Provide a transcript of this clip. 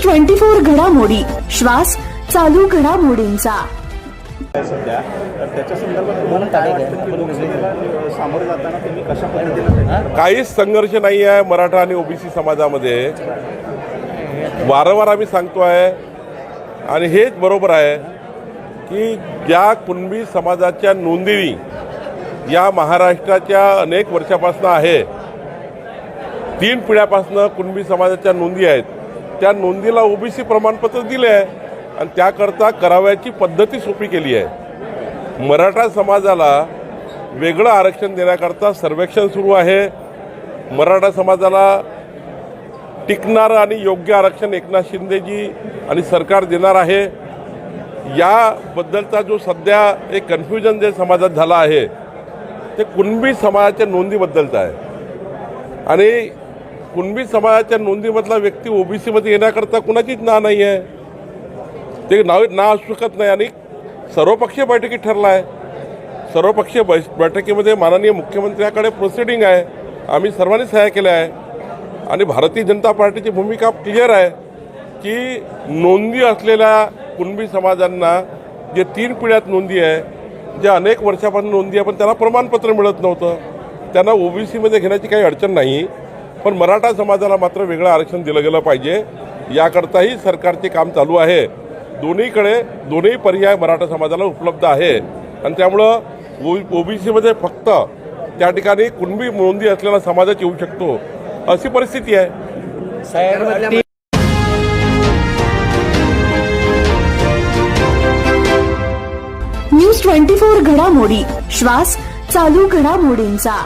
News 24 घडामोडी, श्वास चालू घडामोडींचा। सध्या तर त्याच्या संदर्भात तुम्हाला काय वाटतं की लोकसभेला सामोरे जाताना तुम्ही कशा पद्धतीने काहीच संघर्ष नाही आहे मराठा आणि ओबीसी समाजामध्ये। वारंवार आम्ही सांगतो आहे आणि हेच बरोबर आहे की ज्या कुणबी समाजाच्या नोंदी या महाराष्ट्राच्या अनेक वर्षापासून आहे, 3 पिढ्यापासून कुणबी समाजाच्या नोंदी आहेत, त्या नोंदीला ओबीसी प्रमाणपत्र दिले आहे आणि त्याकरता करावयाची पद्धती सोपी केली आहे। मराठा समाजाला वेगळं आरक्षण देण्याकरता सर्वेक्षण सुरू आहे। मराठा समाजाला टिकणारं आणि योग्य आरक्षण एकनाथ शिंदेजी आणि सरकार देणार आहे। याबद्दलचा जो सध्या एक कन्फ्युजन जे समाजात झाला आहे ते कुणबी समाजाच्या नोंदीबद्दलचं आहे आणि कुणबी समाजाच्या नोंदीमधला व्यक्ती ओबीसीमध्ये येण्याकरता कुणाचीच नाही आहे, ते ना असू शकत नाही। आणि सर्वपक्षीय बैठकीत ठरला आहे, सर्वपक्षीय बैठकीमध्ये माननीय मुख्यमंत्र्याकडे प्रोसिडिंग आहे, आम्ही सर्वांनी सह्या केल्या आहे आणि भारतीय जनता पार्टीची भूमिका क्लिअर आहे की नोंदी असलेल्या कुणबी समाजांना जे 3 पिढ्यात नोंदी आहे, ज्या अनेक वर्षापासून नोंदी आहे पण त्यांना प्रमाणपत्र मिळत नव्हतं, त्यांना ओबीसीमध्ये घेण्याची काही अडचण नाही, पण मराठा समाजाला मात्र वेगळं आरक्षण दिलं गेलं पाहिजे। याकरताही सरकारचे काम चालू आहे। दोन्ही पर्याय मराठा समाजाला उपलब्ध आहे आणि त्यामुळं ओबीसीमध्ये फक्त त्या ठिकाणी कुणबी नोंदी असलेला समाजाच येऊ शकतो अशी परिस्थिती आहे। न्यूज 24 घडामोडी, श्वास चालू घडामोडींचा।